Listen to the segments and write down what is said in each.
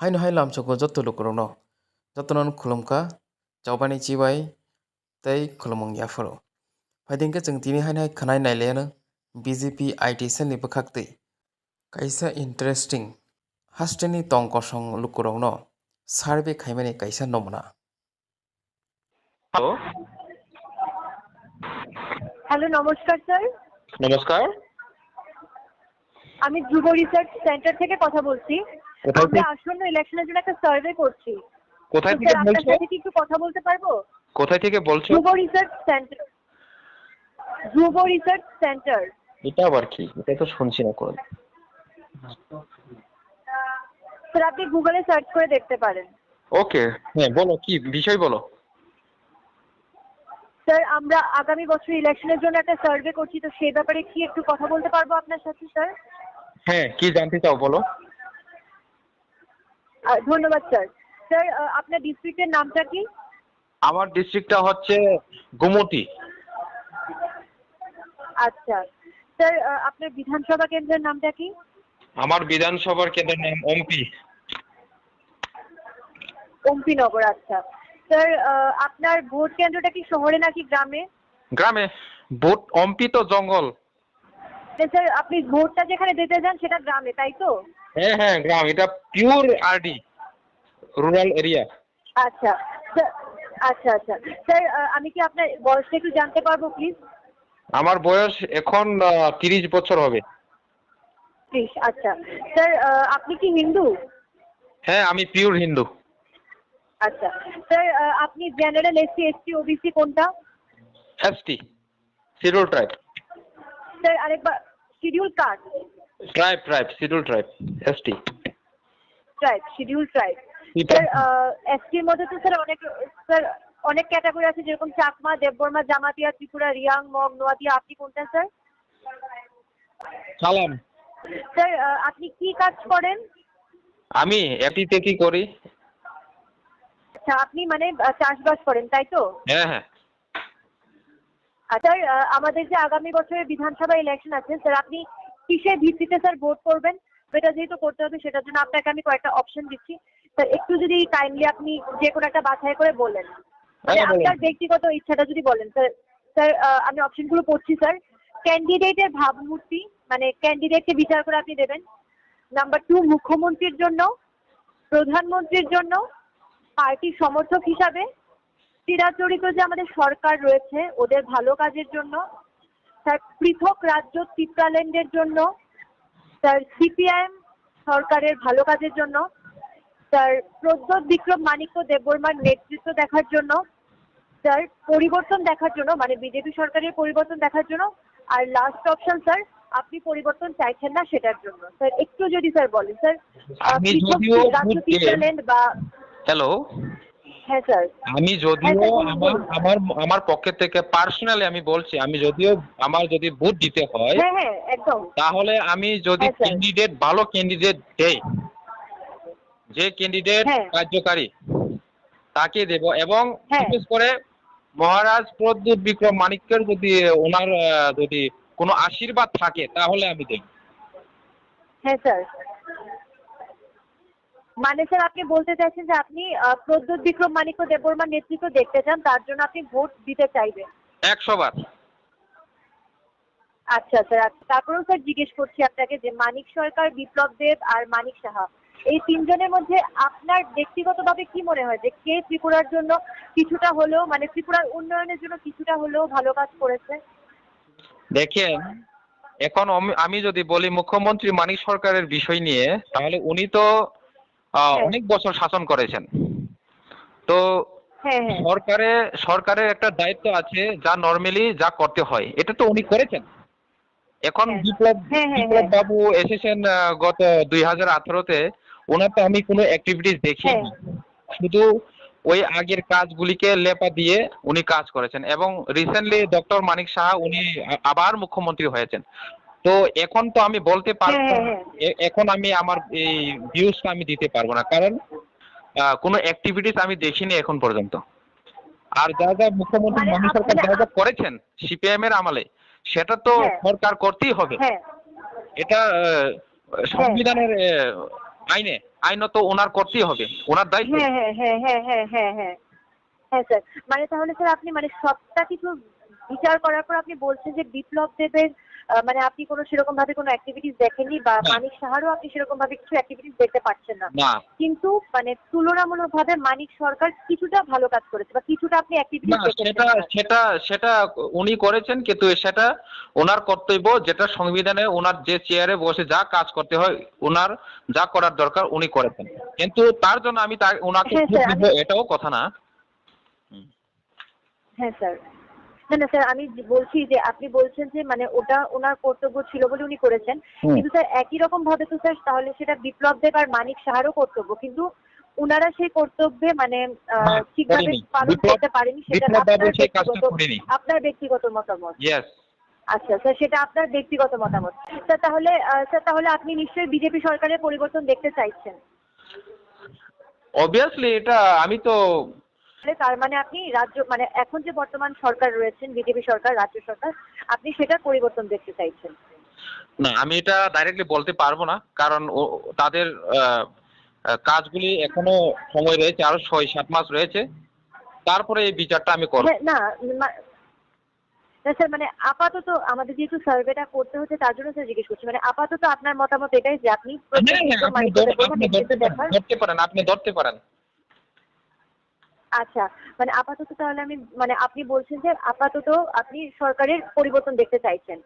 Haino hai lam choko joto lukurno. Joto non khulumka chawbani chibai tei khulumung yaforo. Faidingke jeng tini haino hai khanai naileyano BJP IT cell ni bwkhak tei. Kaisa interesting hasteni tong kosong lukurno survey khaimani kaisa nomna. Hello hello নমস্কার sir, নমস্কার। আমি যুব research centre থেকে কথা বলছি। কোথায় আমরা আসন্ন ইলেকশনের জন্য একটা সার্ভে করছি। কোথায় তো থেকে স্যার আপনার বলছো? সাথে কি একটু কথা বলতে পারবো? কোথায় থেকে বলছো? যুব রিসার্চ সেন্টার। যুব রিসার্চ সেন্টার। এটা আবার কি? এটা তো শুনছি না কোন। স্যার আপনি গুগলে সার্চ করে দেখতে পারেন। ওকে, হ্যাঁ বলো কি বিষয় বলো। স্যার আমরা আগামী বছর ইলেকশনের জন্য একটা সার্ভে করছি, তো সেই ব্যাপারে কি একটু কথা বলতে পারবো আপনার সাথে স্যার? হ্যাঁ, কি জানতে চাও বলো। ধন্যবাদ স্যার। স্যার আপনার ডিস্ট্রিক্টের নামটা কি? আমার ডিস্ট্রিক্টটা হচ্ছে গোমতী। আচ্ছা স্যার, আপনার বিধানসভা কেন্দ্রের নামটা কি? আমার বিধানসভার কেন্দ্রের নাম ওমপি। ওমপিনগর। আচ্ছা স্যার, আপনার ভোট কেন্দ্রটা কি শহরে নাকি গ্রামে? গ্রামে। ভোট ওমপি তো জঙ্গল। স্যার আপনি ভোটটা যেখানে দিতে যান সেটা গ্রামে, তাই তো? হ্যাঁ হ্যাঁ গ্রাম, এটা পিওর আরডি, রুরাল এরিয়া। আচ্ছা স্যার, আচ্ছা আচ্ছা স্যার, আমি কি আপনার বয়সটা একটু জানতে পারবো প্লিজ? আমার বয়স এখন 30 বছর হবে। প্লিজ। আচ্ছা স্যার, আপনি কি হিন্দু? হ্যাঁ, আমি পিওর হিন্দু। আচ্ছা স্যার, আপনি জেনারেল, এসসি, এসটি, ওবিসি কোনটা? ST, schedule tribe. স্যার আরেকবার, schedule caste? Tribe, schedule tribe, ST. Tribe, schedule tribe. Sir এসটির মধ্যে তো স্যার অনেক ক্যাটাগরি আছে, যেরকম চাকমা, দেববর্মা, জামাতিয়া, ত্রিপুরা, রিয়াং, মগ, নোয়াদিয়া। আপনি কোনটা স্যার? সালাম। স্যার আপনি কি কাজ করেন? আমি এটিতে কি করি? আচ্ছা আপনি মানে চাষবাস করেন, তাই তো? হ্যাঁ হ্যাঁ। স্যার আমাদের যে আগামী বছরের বিধানসভা ইলেকশন আছে, স্যার আপনি কিসের ভিত্তিতে স্যার ভোট করবেন? এটা যেহেতু করতে হবে, সেটার জন্য আপনাকে আমি কয়েকটা অপশন দিচ্ছি। স্যার একটু যদি কাইন্ডলি আপনি যে কোনো একটা বাছাই করে বলেন, মানে হ্যাঁ, বলুন। আপনার ব্যক্তিগত ইচ্ছাটা যদি বলেন। স্যার স্যার আমি অপশনগুলো পড়ছি স্যার। ক্যান্ডিডেটের ভাবমূর্তি, মানে ক্যান্ডিডেটকে বিচার করে আপনি দেবেন। নাম্বার 2, মুখ্যমন্ত্রীর জন্য, প্রধানমন্ত্রীর জন্য, পার্টির সমর্থক হিসাবে, চিরাচরিত যে আমাদের সরকার রয়েছে ওদের ভালো কাজের জন্য, স্যার পৃথক রাজ্য ত্রিপুরাল্যান্ডের জন্য, স্যার সিপিআইএম সরকারের ভালো কাজের জন্য, স্যার প্রদ্যোৎ বিক্রম মাণিক্য দেববর্মার নেতৃত্ব দেখার জন্য, স্যার পরিবর্তন দেখার জন্য, মানে বিজেপি সরকারের পরিবর্তন দেখার জন্য, আর লাস্ট অপশন স্যার আপনি পরিবর্তন চাইছেন না সেটার জন্য। স্যার একটু যদি স্যার বলেন স্যার। আমি পৃথক যদিও রাজ্য ত্রিপুরাল্যান্ড বা। হ্যালো, হ্যাঁ স্যার। আমি যদিও আমার পক্ষ থেকে পার্সোনালি আমি বলছি, আমি যদিও আমার যদি ভোট দিতে হয়, হ্যাঁ হ্যাঁ একদম। তাহলে আমি যদি হ্যাঁ, স্যার। ক্যান্ডিডেট ভালো ক্যান্ডিডেট দেই, যে ক্যান্ডিডেট হ্যাঁ। কার্যকারী, তাকে দেব। এবং হ্যাঁ। বিশেষ করে মহারাজ প্রদ্যোৎ বিক্রম মাণিক্যের যদি ওনার যদি কোনো আশীর্বাদ থাকে তাহলে আমি দেব। হ্যাঁ স্যার। মানে স্যার আপনি বলতে চাইছেন যে আপনি প্রদ্যোৎ বিক্রম মাণিক্য দেববর্মার নেতৃত্ব দেখতে চান, তার জন্য আপনি ভোট দিতে চাইবেন। 100 বার। আচ্ছা স্যার। তারপরেও স্যার জিজ্ঞেস করছি আপনাকে যে মানিক সরকার, বিপ্লব দেব আর মানিক সাহা, এই তিনজনের মধ্যে আপনার ব্যক্তিগতভাবে কি মনে হয় যে কে ত্রিপুরার জন্য কিছুটা হলেও, মানে ত্রিপুরার উন্নয়নের জন্য কিছুটা হলেও ভালো কাজ করেছে? দেখেন, এখন আমি যদি বলি মুখ্যমন্ত্রী মানিক সরকারের বিষয় নিয়ে, তাহলে উনি তো অনেক বছর শাসন করেছেন। তো হ্যাঁ হ্যাঁ সরকারের একটা দায়িত্ব আছে, যা নর্মালি যা করতে হয়, এটা তো উনি করেছেন। এখন বিপ্লব বাবু এসেছেন গত 2018-তে। ওনার তো আমি কোনো অ্যাক্টিভিটিস দেখিনি, শুধু ওই আগের কাজগুলিকে লেপা দিয়ে উনি কাজ করেছেন। এবং রিসেন্টলি ডক্টর মানিক সাহা উনি আবার মুখ্যমন্ত্রী হয়েছেন। তো এখন তো আমি বলতে পারবো না, এখন আমি আমার এই ভিউজটা আমি দিতে পারবো না, কারণ কোনো অ্যাক্টিভিটিস আমি দেখিনি এখন পর্যন্ত। আর যা যা মুখ্যমন্ত্রী মানিক সরকার যা যা করেছেন সিপিআইএম এর আমলে, সেটা তো সরকার করতেই হবে। এটা সংবিধানের আইনত ওনার করতেই হবে, ওনার দায়িত্ব। হ্যাঁ হ্যাঁ হ্যাঁ হ্যাঁ হ্যাঁ হ্যাঁ হ্যাঁ হ্যাঁ স্যার, মানে তাহলে স্যার আপনি মানে সবটা কিছু বিচার করার পর আপনি বলছেন যে বিপ্লব দেবের মানে আপনি কোনো সেরকম ভাবে কোনো অ্যাক্টিভিটিস দেখেননি, বা না। মানিক সাহারও আপনি সেরকম ভাবে কিছু অ্যাক্টিভিটিস দেখতে পাচ্ছেন না, না কিন্তু মানে তুলনামূলক ভাবে মানিক সরকার কিছুটা ভালো কাজ করেছে বা কিছুটা আপনি না অ্যাক্টিভিটিস দেখেছেন সেটা ওনার। সেটা সেটা উনি করেছেন, কিন্তু সেটা ওনার কর্তব্য, যেটা সংবিধানে ওনার যে চেয়ারে বসে যা কাজ করতে হয়, ওনার যা করার দরকার উনি করেছেন, কিন্তু তার জন্য আমি ওনাকে হ্যাঁ ভোট স্যার, দিব এটাও কথা না। হ্যাঁ স্যার, না না স্যার, আমি বলছি যে আপনি বলছেন যে মানে ওটা ওনার কর্তব্য ছিল বলে উনি করেছেন, কিন্তু স্যার একই রকম ভাবে তো স্যার তাহলে সেটা বিপ্লব দেব আর মানিক সাহারও কর্তব্য, কিন্তু ওনারা সেই কর্তব্যে মানে না, ঠিকভাবে করেনি। পালন করতে পারেনি, সেটা বিপ্লব বাবু আপনার সেই কাজটা করেনি। আপনার ব্যক্তিগত মতামত। ইয়েস। আচ্ছা স্যার, সেটা আপনার ব্যক্তিগত মতামত। স্যার তাহলে আপনি নিশ্চয়ই বিজেপি সরকারের পরিবর্তন দেখতে চাইছেন। অবভিয়াসলি এটা আমি তো তার মানে আপনি রাজ্য মানে এখন যে বর্তমান সরকার রয়েছেন বিজেপি সরকার, রাজ্য সরকার, আপনি সেটার পরিবর্তন দেখতে চাইছেন। না, আমি এটা ডাইরেক্টলি বলতে পারবো না, কারণ তাদের কাজগুলি এখনো সময় রয়েছে, আরো 6-7 মাস রয়েছে, তারপরে এই বিচারটা আমি করব। হ্যাঁ, না না স্যার, মানে আপাতত আমাদের যেহেতু সার্ভেটা করতে হচ্ছে তার জন্য স্যার জিজ্ঞেস করছি, মানে আপাতত আপনার মতামত এটাই যে আপনি হ্যাঁ হ্যাঁ, আপনি ধরতে পারেন, আপনি ধরতে পারেন। আচ্ছা, মানে আপাতত তাহলে আমি মানে আপনি বলছেন যে আপাতত আপনি সরকারের পরিবর্তন দেখতে চাইছেন।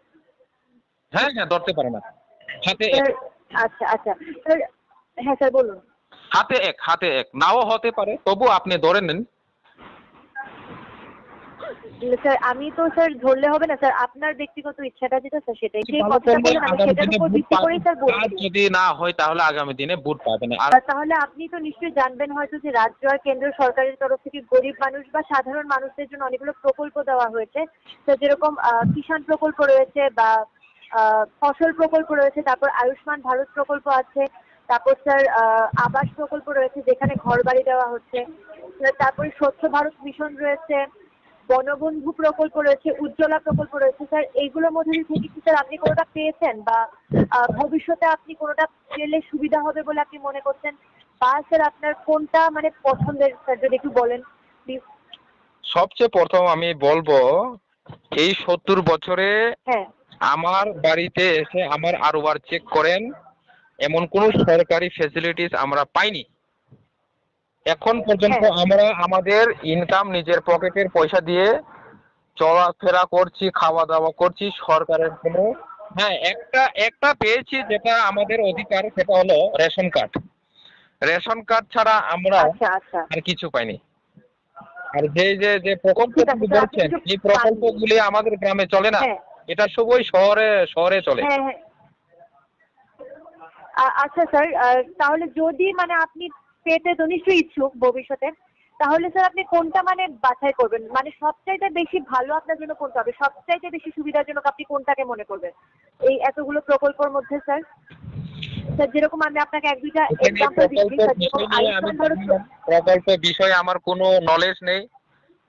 হ্যাঁ হ্যাঁ, ধরতে পারেন আপনি। হাতে এক। স্যার আচ্ছা আচ্ছা স্যার, হ্যাঁ স্যার বলুন। হাতে এক নাও হতে পারে, তবু আপনি ধরে নেন। স্যার আমি তো স্যার ধরলে হবে না স্যার, আপনার ব্যক্তিগত ইচ্ছাটা যেটা স্যার সেটাই, যে ভালো কথাটা করলে বলুন আমি আগামী সেটার দিনে উপর ভোট ভিত্তি পাবেন, করেই স্যার আর বলছি। যদি না হয় তাহলে আগামী দিনে ভোট পাবেন। আর তাহলে আপনি তো নিশ্চয়ই জানবেন হয়তো যে রাজ্য আর কেন্দ্র সরকারের তরফ থেকে গরিব মানুষ বা সাধারণ মানুষদের জন্য অনেকগুলো প্রকল্প দেওয়া হয়েছে, তো যেরকম কিষাণ প্রকল্প রয়েছে বা ফসল প্রকল্প রয়েছে, তারপর আয়ুষ্মান ভারত প্রকল্প আছে, তারপর স্যার আবাস প্রকল্প রয়েছে যেখানে ঘর বাড়ি দেওয়া হচ্ছে, তারপরে স্বচ্ছ ভারত মিশন রয়েছে, বনবন্ধু প্রকল্প রয়েছে, উজ্জ্বলা প্রকল্প রয়েছে। স্যার এইগুলোর মধ্যে থেকে কি স্যার আপনি কোনোটা পেয়েছেন, বা ভবিষ্যতে আপনি কোনোটা পেলে সুবিধা হবে বলে আপনি মনে করছেন, বা স্যার আপনার কোনটা মানে পছন্দের স্যার যদি একটু বলেন প্লিজ। সবচেয়ে প্রথম আমি বলবো, এই 70 বছরে হ্যাঁ আমার বাড়িতে এসে আমার আরওয়ার চেক করেন, এমন কোনো সরকারি ফ্যাসিলিটিস আমরা পাইনি। এখন পর্যন্ত হ্যাঁ আমরা আমাদের ইনকাম নিজের পকেটের পয়সা দিয়ে চলাফেরা করছি, খাওয়া দাওয়া করছি, সরকারের কোনো। হ্যাঁ, একটা একটা পেয়েছি যেটা আমাদের অধিকার, সেটা হলো রেশন কার্ড। রেশন কার্ড ছাড়া আমরা আচ্ছা আচ্ছা আর কিছু পাইনি। আর যে ঠিক আছে প্রকল্পগুলি স্যার, আপনি বলছেন, কিছু এই পাননি। প্রকল্পগুলি আমাদের গ্রামে চলে না, হ্যাঁ এটা সবই শহরে শহরে চলে। হ্যাঁ হ্যাঁ আচ্ছা স্যার, তাহলে যদি মানে আপনি পেতে তো নিশ্চয়ই ইচ্ছুক ভবিষ্যতে, তাহলে স্যার আপনি কোনটা মানে বাছাই করবেন, মানে সবচাইতে বেশি ভালো আপনার জন্য কোনটা হবে, সবচাইতে বেশি সুবিধাজনক আপনি কোনটাকে মনে করবেন এই এতগুলো প্রকল্পের মধ্যে স্যার? স্যার যেরকম আমি আপনাকে এক দুইটা এখানে এক্সাম্পল দিচ্ছি প্রকল্পের স্যার, যেরকম বিষয় নিয়ে আমি আয়ুষ্মান জানি ভারত না, প্রকল্পের বিষয়ে আমার কোনো নলেজ নেই।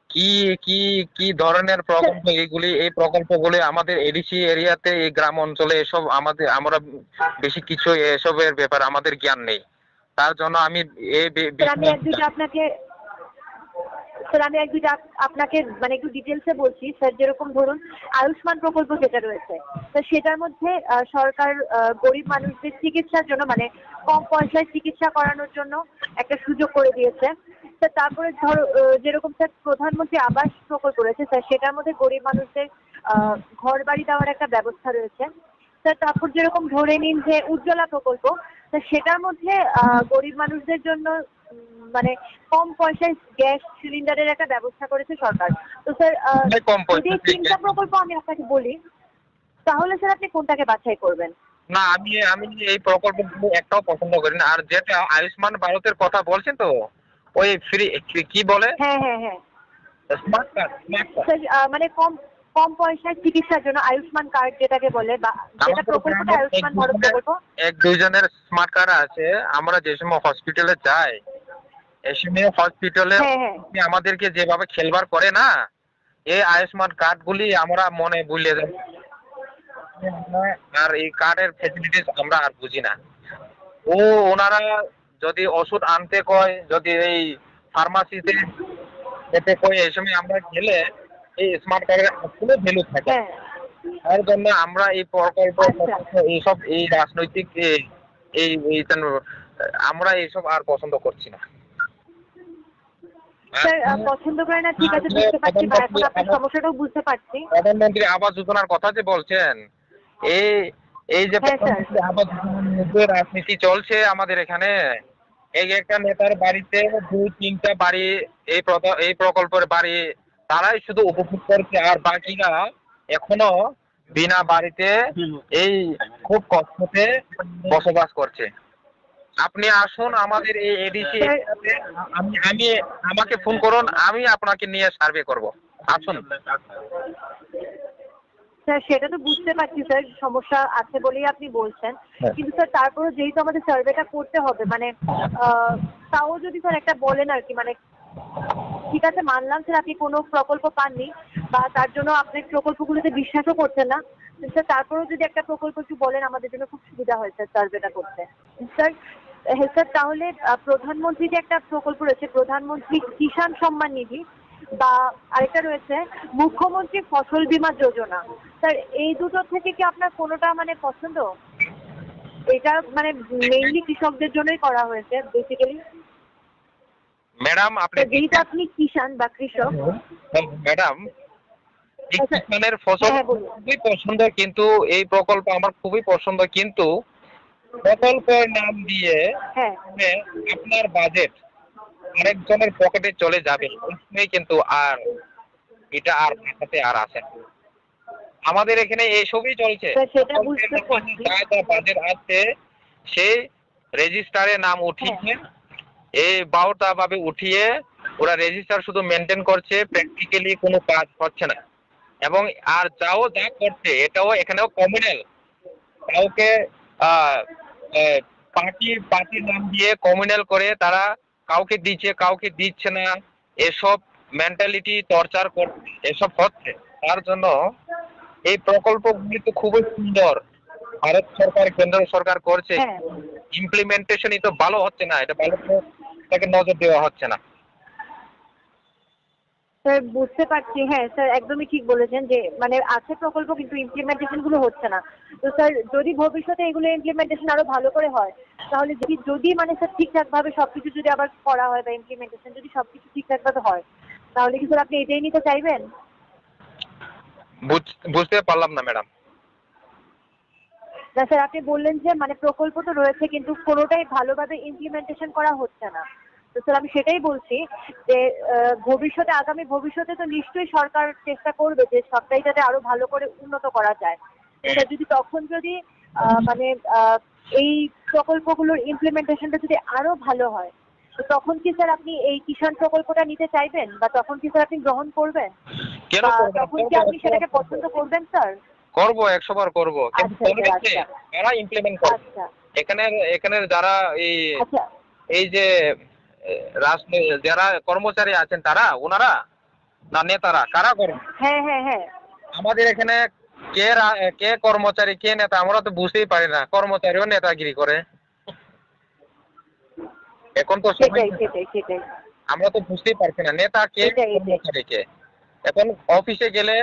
কি কি কি ধরনের স্যার, প্রকল্প এগুলি? এই প্রকল্পগুলি আমাদের এডিসি এরিয়াতে, এই গ্রাম অঞ্চলে এসব আমরা বেশি কিছু এসবের ব্যাপারে আমাদের জ্ঞান নেই। তার জন্য আমি এই স্যার আমি এক দুইটা আপনাকে স্যার আমি এক দুইটা আপনাকে মানে একটু ডিটেলসে বলছি স্যার, যেরকম ধরুন আয়ুষ্মান প্রকল্প যেটা রয়েছে, তো সেটার মধ্যে সরকার গরিব মানুষদের চিকিৎসার জন্য মানে কম পয়সায় চিকিৎসা করানোর জন্য একটা সুযোগ করে দিয়েছে স্যার। তারপরে ধরো যেরকম স্যার প্রধানমন্ত্রী আবাস প্রকল্প রয়েছে স্যার, সেটার মধ্যে গরিব মানুষদের ঘর বাড়ি দেওয়ার একটা ব্যবস্থা রয়েছে স্যার। তারপর যেরকম ধরে নিন যে উজ্জ্বলা প্রকল্প, তা সেটার মধ্যে গরিব মানুষদের জন্য মানে কম পয়সায় গ্যাস সিলিন্ডারের একটা ব্যবস্থা করেছে সরকার। তো স্যার কম যদি এই পয়সা। 3টা প্রকল্প আমি আপনাকে বলি, তাহলে স্যার আপনি কোনটাকে বাছাই করবেন? না, আমি আমি এই প্রকল্পগুলো একটাও পছন্দ করি না। আর যেটা আয়ুষ্মান ভারতের কথা বলছেন, তো ওই ফ্রি কি বলে, হ্যাঁ হ্যাঁ হ্যাঁ স্মার্ট কার্ড। স্যার, মানে কম কম পয়সায় চিকিৎসার জন্য আয়ুষ্মান কার্ড যেটাকে বলে, বা যেটা আমাদের প্রকল্পটা গ্রামের আয়ুষ্মান ভারত প্রকল্প। এক দুইজনের স্মার্ট কার্ড আছে। আমরা যে সময় হসপিটালে যাই, এই সময় হসপিটালে হ্যাঁ হ্যাঁ আমাদেরকে যেভাবে খেলবার করে না, এই আয়ুষ্মান কার্ড গুলি আমরা মনে ভুলে যাই। আর এই কার্ডের ফ্যাসিলিটিস আমরা আর বুঝি না। ওনারা যদি ওষুধ আনতে কয়, যদি এই ফার্মাসিতে যেতে কয়, এই সময় আমরা গেলে এই স্মার্ট কার্ডের কোনো ভ্যালু থাকে না। হ্যাঁ তার জন্য আমরা এই প্রকল্প আচ্ছা এইসব এই রাজনৈতিক আমরা এইসব আর পছন্দ করছি না। স্যার পছন্দ করে না ঠিক আছে, বুঝতে পারছি, বা এখন আপনার সমস্যাটাও বুঝতে পারছি। প্রধানমন্ত্রী আবাস যোজনার কথা যে বলছেন, এই এই যে হ্যাঁ স্যার। প্রধানমন্ত্রী আবাস যোজনার মধ্যে রাজনীতি চলছে আমাদের এখানে। এই একটা নেতার বাড়িতে 2-3টা বাড়ি, এই প্রকল্পের বাড়ি তারাই শুধু উপভোগ করছে, আর বাকিরা এখনো বিনা বাড়িতে এই খুব কষ্টতে বসবাস করছে। আপনি আসুন আমাদের এই এডিসি, আমি আমাকে ফোন করুন, আমি আপনাকে নিয়ে সার্ভে করব। আসুন। স্যার সেটা তো বুঝতে পারছি স্যার, সমস্যা আছে বলেই আপনি বলছেন, কিন্তু স্যার তারপরে যেহেতু আমাদের সার্ভেটা করতে হবে, মানে তাও যদি স্যার একটা বলেন আর কি, মানে ঠিক আছে মানলাম স্যার আপনি কোনো প্রকল্প পাননি বা তার জন্য আপনি প্রকল্পগুলোতে বিশ্বাসও করছেন না, স্যার তারপরেও যদি একটা প্রকল্প একটু বলেন আমাদের জন্য খুব সুবিধা হয় স্যার সার্ভেটা করতে। স্যার হ্যাঁ স্যার, তাহলে প্রধানমন্ত্রী যে একটা প্রকল্প রয়েছে, প্রধানমন্ত্রী কিষাণ সম্মান নিধি, বা আরেকটা রয়েছে মুখ্যমন্ত্রী ফসল বীমা যোজনা, স্যার এই দুটো থেকে কি আপনার কোনোটা মানে পছন্দ? এটা মানে মেইনলি কৃষকদের জন্যই করা হয়েছে বেসিক্যালি। ম্যাডাম যেহেতু আপনি কিষাণ বা কৃষক। ম্যাডাম, এই কিষানের ফসল খুবই পছন্দ, কিন্তু এই প্রকল্প আমার খুবই পছন্দ, কিন্তু প্রকল্পের নাম দিয়ে আপনার বাজেট আরেকজনের পকেটে চলে যাবে, কিন্তু আর এটা আর মাথাতে আর আসে না। আমাদের এখানে এইসবই চলছে। যা বাজেট আছে সেই রেজিস্টারে নাম উঠিয়ে এই বারোটা ভাবে উঠিয়ে ওরা রেজিস্টার শুধু মেনটেন করছে, প্র্যাকটিক্যালি কোনো কাজ হচ্ছে না। এবং আর যা করছে এটাও এখানেও কমিউনাল, কাউকে পার্টির নাম দিয়ে কমিউনাল করে তারা কাউকে দিচ্ছে কাউকে দিচ্ছে না, এসব মেন্টালিটি টর্চার করছে, এসব হচ্ছে। তার জন্য এই প্রকল্পগুলি তো খুবই সুন্দর, ভারত সরকার কেন্দ্র সরকার করছে, ইমপ্লিমেন্টেশনই তো ভালো হচ্ছে না, এটা ভালো করে এটাকে নজর দেওয়া হচ্ছে না। স্যার বুঝতে পারছি, হ্যাঁ স্যার একদমই ঠিক বলেছেন যে মানে আছে প্রকল্প কিন্তু ইমপ্লিমেন্টেশন গুলো হচ্ছে না। তো স্যার যদি ভবিষ্যতে এগুলো ইমপ্লিমেন্টেশন আরো ভালো করে হয়, তাহলে যদি মানে স্যার ঠিকঠাক ভাবে সবকিছু যদি আবার করা হয় বা ইমপ্লিমেন্টেশন যদি সবকিছু ঠিকঠাক ভাবে হয়, তাহলে কি স্যার আপনি এটাই নিতে চাইবেন? বুঝতে পারলাম না ম্যাডাম। না স্যার, আপনি বললেন যে মানে প্রকল্প তো রয়েছে কিন্তু কোনোটাই ভালোভাবে ইমপ্লিমেন্টেশন করা হচ্ছে না। তো স্যার আমি সেটাই বলছি যে আগামী ভবিষ্যতে তো নিশ্চয়ই সরকার চেষ্টা করবে যে সবটাই যাতে আরো ভালো করে উন্নত করা যায়। স্যার যদি তখন যদি মানে এই প্রকল্পগুলোর ইমপ্লিমেন্টেশনটা যদি আরো ভালো হয়, তো তখন কি স্যার আপনি এই কিষাণ প্রকল্পটা নিতে চাইবেন, বা তখন কি স্যার আপনি গ্রহণ করবেন, তখন কি আপনি সেটাকে পছন্দ করবেন স্যার? করবো, 100 বার করবো, কিন্তু যারা ইমপ্লিমেন্ট করছে এখানের যারা এই যে যারা কর্মচারী আছেন তারা, ওনারা না নেতারা, কারা করবে? হ্যাঁ আমাদের এখানে কে কর্মচারী কে নেতা আমরা তো বুঝতেই পারি না, কর্মচারীও নেতাগিরি করে। এখন তো সেটাই আমরা তো বুঝতেই পারছি না নেতা কে কর্মচারী কে। এখন অফিসে গেলে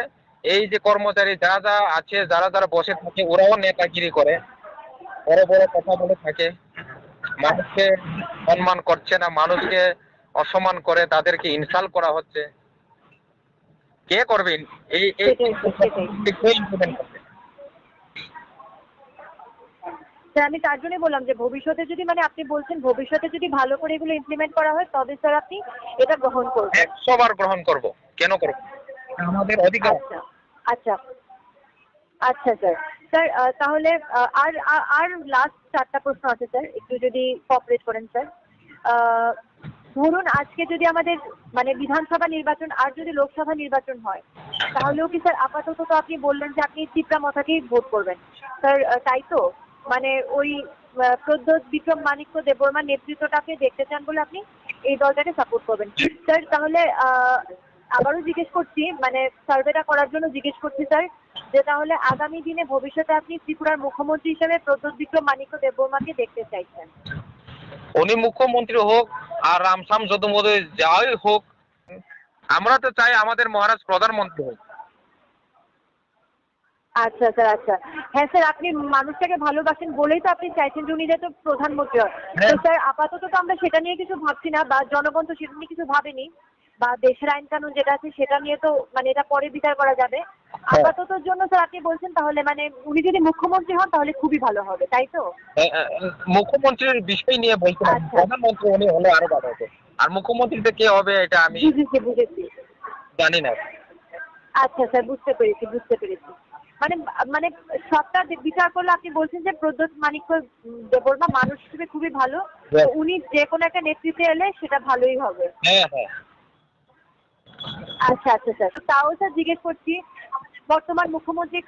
এই যে কর্মচারী যারা আছে, যারা বসে থাকে, ওরাও নেতাগিরি করে, বড় বড় কথা বলে থাকে, মানুষকে সম্মান করছে না, মানুষকে অসম্মান করে, তাদেরকে ইনসাল্ট করা হচ্ছে। কে করবেন এই ইমপ্লিমেন্ট করবে? স্যার আমি তার জন্যই বললাম যে ভবিষ্যতে যদি মানে আপনি বলছেন ভবিষ্যতে যদি ভালো করে এগুলো ইমপ্লিমেন্ট করা হয় তবে স্যার আপনি এটা গ্রহণ করবেন। 100 বার গ্রহণ করব, কেন করব, আমাদের অধিকার। আচ্ছা স্যার। স্যার তাহলে আর লাস্ট 4টা প্রশ্ন আছে স্যার, একটু যদি কোঅপারেট করেন স্যার। ধরুন আজকে যদি আমাদের মানে বিধানসভা নির্বাচন আর যদি লোকসভা নির্বাচন হয়, তাহলেও কি স্যার আপাতত তো আপনি বললেন যে আপনি ত্রিপুরা মথাকেই ভোট করবেন স্যার, তাই তো? মানে ওই প্রদ্যোৎ বিক্রম মাণিক্য দেববর্মার নেতৃত্বটাকে দেখতে চান বলে আপনি এই দলটাকে সাপোর্ট করবেন স্যার। তাহলে আবারও জিজ্ঞেস করছি, মানে সার্ভেটা করার জন্য জিজ্ঞেস করছি স্যার, যে তাহলে আগামী দিনে ভবিষ্যতে আপনি ত্রিপুরার মুখ্যমন্ত্রী হিসেবে প্রদ্যোৎ বিক্রম মাণিক্য দেববর্মাকে দেখতে চাইছেন? উনি মুখ্যমন্ত্রী হোক আর রামসাম যদুমোদয় যাই হোক, আমরা তো চাই আমাদের মহারাজ প্রধানমন্ত্রী হোক। আচ্ছা স্যার, আচ্ছা। হ্যাঁ স্যার, আপনি মানুষটাকে ভালোবাসেন বলেই তো আপনি চাইছেন যে উনি যাতে প্রধানমন্ত্রী হয়। তো হ্যাঁ। স্যার আপাতত তো আমরা সেটা নিয়ে কিছু ভাবছি না, বা জনগণ তো সেটা নিয়ে কিছু ভাবেনি, বা দেশের আইন কানুন যেটা আছে সেটা নিয়ে তো মানে এটা পরে বিচার করা যাবে। হ্যাঁ। আপাততর জন্য স্যার আপনি বলছেন তাহলে মানে উনি যদি মুখ্যমন্ত্রী হন তাহলে খুবই ভালো হবে, তাই তো? মুখ্যমন্ত্রীর বিষয় নিয়ে বলছিলাম, আচ্ছা, প্রধানমন্ত্রী উনি হলে আরো ভালো হতো। আর মুখ্যমন্ত্রীতে কে হবে এটা আমি বুঝেছি বুঝেছি। জানি না। আচ্ছা স্যার, বুঝতে পেরেছি বুঝতে পেরেছি। মানে মানে সবটা বিচার করলে আপনি বলছেন যে প্রদ্যোৎ মাণিক্য দেববর্মা মানুষ হিসেবে খুবই ভালো। তো হ্যাঁ। উনি যে কোনো একটা নেতৃত্বে এলে সেটা ভালোই হবে। হ্যাঁ, হ্যাঁ। আচ্ছা আচ্ছা স্যার, তাও স্যার জিজ্ঞেস করছি, বর্তমান মুখ্যমন্ত্রীর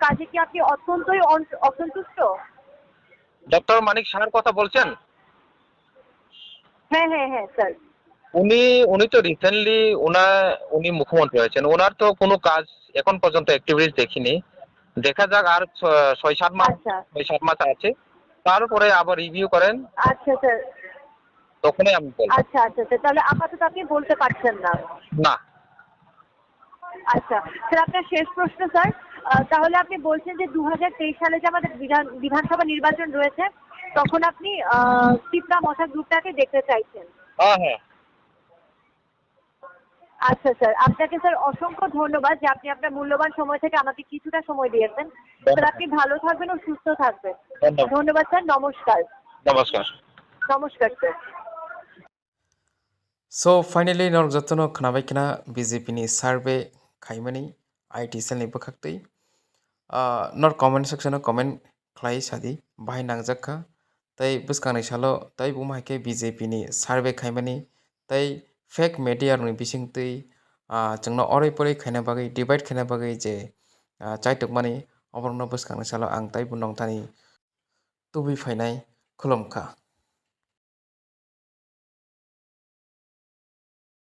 কাজে কি আপনি অত্যন্তই অসন্তুষ্ট? ডক্টর মানিক সাহার কথা বলছেন? হ্যাঁ হ্যাঁ হ্যাঁ স্যার। উনি উনি তো রিসেন্টলি উনি মুখ্যমন্ত্রী হয়েছেন। ওনার তো কোনো কাজ এখন পর্যন্ত অ্যাক্টিভিটিস দেখিনি। দেখা যাক আর ৬-৭ মাস, আচ্ছা ৬-৭ মাস আছে। তারপরে আবার রিভিউ করেন, আচ্ছা স্যার। তখনই আমি বলব। আচ্ছা আচ্ছা স্যার, তাহলে আপাতত আপনি বলতে পারছেন না। না। আচ্ছা স্যার, আপনার শেষ প্রশ্ন স্যার, তাহলে আপনি বলছেন যে ২০২৩ সালে যে আমাদের বিধানসভা নির্বাচন রয়েছে তখন আপনি তিপরা মশা গ্রুপটাকে দেখতে চাইছেন। হ্যাঁ, হ্যাঁ। আচ্ছা স্যার, আপনাকে স্যার অসংখ্য ধন্যবাদ যে আপনি আপনার মূল্যবান সময় থেকে আমাকে কিছুটা সময় দিয়েছেন। স্যার আপনি ভালো থাকবেন ও সুস্থ থাকবেন। ধন্যবাদ। ধন্যবাদ স্যার, নমস্কার। নমস্কার। নমস্কার sir. So finally nor jotono khnabai khna BJP ni survey khaimani IT cell ni bwkhaktwi nor comment section o comment khlai sadi bahai nangjakha tei bwskangnai salo tei bumhaike BJP ni survey khaimani tei fake media ni bisingtwi chungno orai porai khaina bagwi divide khaina bagwi je chaitukmani oborno bwskangnai salo ang tei bo nongthani tubi phainai khulumkha।